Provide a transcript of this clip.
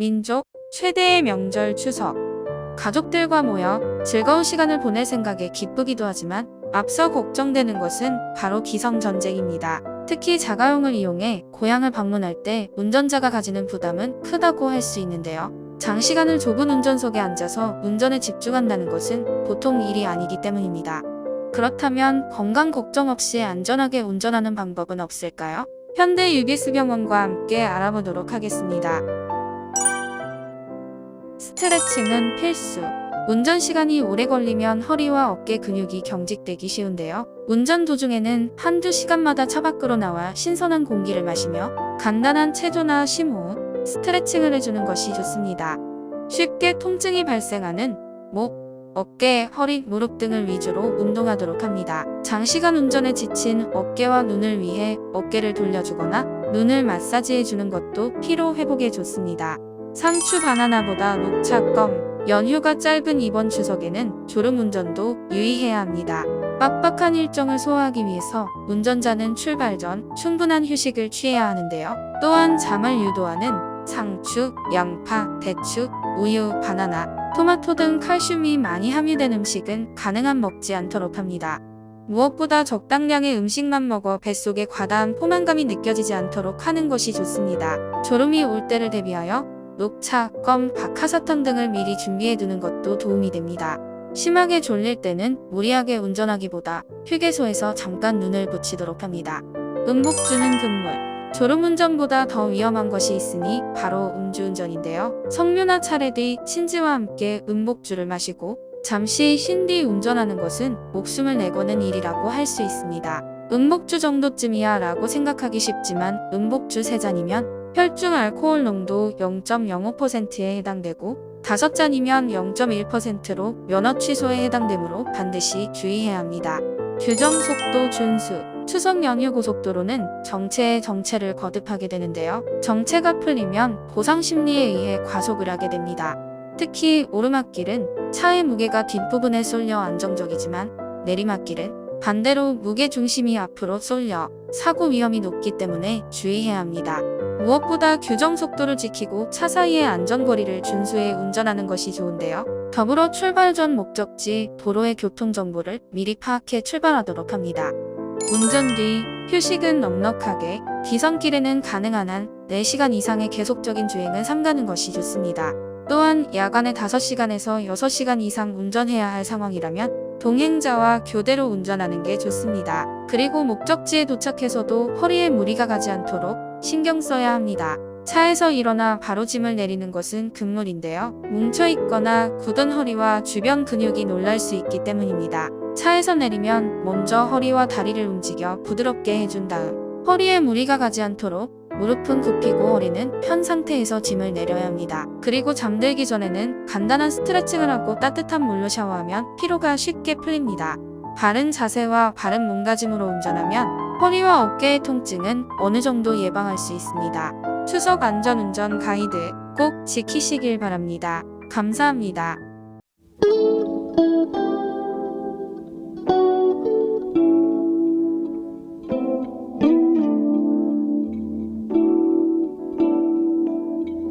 민족, 최대의 명절 추석. 가족들과 모여 즐거운 시간을 보낼 생각에 기쁘기도 하지만 앞서 걱정되는 것은 바로 기성전쟁입니다. 특히 자가용을 이용해 고향을 방문할 때 운전자가 가지는 부담은 크다고 할 수 있는데요. 장시간을 좁은 운전석에 앉아서 운전에 집중한다는 것은 보통 일이 아니기 때문입니다. 그렇다면 건강 걱정 없이 안전하게 운전하는 방법은 없을까요? 현대 UBS병원과 함께 알아보도록 하겠습니다. 스트레칭은 필수. 운전 시간이 오래 걸리면 허리와 어깨 근육이 경직되기 쉬운데요. 운전 도중에는 한두 시간마다 차 밖으로 나와 신선한 공기를 마시며 간단한 체조나 심호흡, 스트레칭을 해주는 것이 좋습니다. 쉽게 통증이 발생하는 목, 어깨, 허리, 무릎 등을 위주로 운동하도록 합니다. 장시간 운전에 지친 어깨와 눈을 위해 어깨를 돌려주거나 눈을 마사지해주는 것도 피로 회복에 좋습니다. 상추 바나나보다 녹차 껌. 연휴가 짧은 이번 추석에는 졸음운전도 유의해야 합니다. 빡빡한 일정을 소화하기 위해서 운전자는 출발 전 충분한 휴식을 취해야 하는데요. 또한 잠을 유도하는 상추, 양파, 대추, 우유, 바나나, 토마토 등 칼슘이 많이 함유된 음식은 가능한 먹지 않도록 합니다. 무엇보다 적당량의 음식만 먹어 뱃속에 과다한 포만감이 느껴지지 않도록 하는 것이 좋습니다. 졸음이 올 때를 대비하여 녹차, 껌, 박하사탕 등을 미리 준비해두는 것도 도움이 됩니다. 심하게 졸릴 때는 무리하게 운전하기보다 휴게소에서 잠깐 눈을 붙이도록 합니다. 음복주는 금물. 졸음운전보다 더 위험한 것이 있으니 바로 음주운전인데요. 석류나 차례 뒤 친지와 함께 음복주를 마시고 잠시 쉰 뒤 운전하는 것은 목숨을 내거는 일이라고 할 수 있습니다. 음복주 정도쯤이야 라고 생각하기 쉽지만 음복주 3잔이면 혈중 알코올 농도 0.05%에 해당되고 5잔이면 0.1%로 면허 취소에 해당되므로 반드시 주의해야 합니다. 규정속도 준수. 추석 연휴 고속도로는 정체의 정체를 거듭하게 되는데요. 정체가 풀리면 보상심리에 의해 과속을 하게 됩니다. 특히 오르막길은 차의 무게가 뒷부분에 쏠려 안정적이지만 내리막길은 반대로 무게 중심이 앞으로 쏠려 사고 위험이 높기 때문에 주의해야 합니다. 무엇보다 규정 속도를 지키고 차 사이의 안전거리를 준수해 운전하는 것이 좋은데요. 더불어 출발 전 목적지, 도로의 교통정보를 미리 파악해 출발하도록 합니다. 운전 뒤 휴식은 넉넉하게, 기선길에는 가능한 한 4시간 이상의 계속적인 주행은 삼가는 것이 좋습니다. 또한 야간에 5시간에서 6시간 이상 운전해야 할 상황이라면 동행자와 교대로 운전하는 게 좋습니다. 그리고 목적지에 도착해서도 허리에 무리가 가지 않도록 신경 써야 합니다. 차에서 일어나 바로 짐을 내리는 것은 금물인데요. 뭉쳐있거나 굳은 허리와 주변 근육이 놀랄 수 있기 때문입니다. 차에서 내리면 먼저 허리와 다리를 움직여 부드럽게 해준 다음 허리에 무리가 가지 않도록 무릎은 굽히고 허리는 편 상태에서 짐을 내려야 합니다. 그리고 잠들기 전에는 간단한 스트레칭을 하고 따뜻한 물로 샤워하면 피로가 쉽게 풀립니다. 바른 자세와 바른 몸가짐으로 운전하면 허리와 어깨의 통증은 어느 정도 예방할 수 있습니다. 추석 안전운전 가이드 꼭 지키시길 바랍니다. 감사합니다.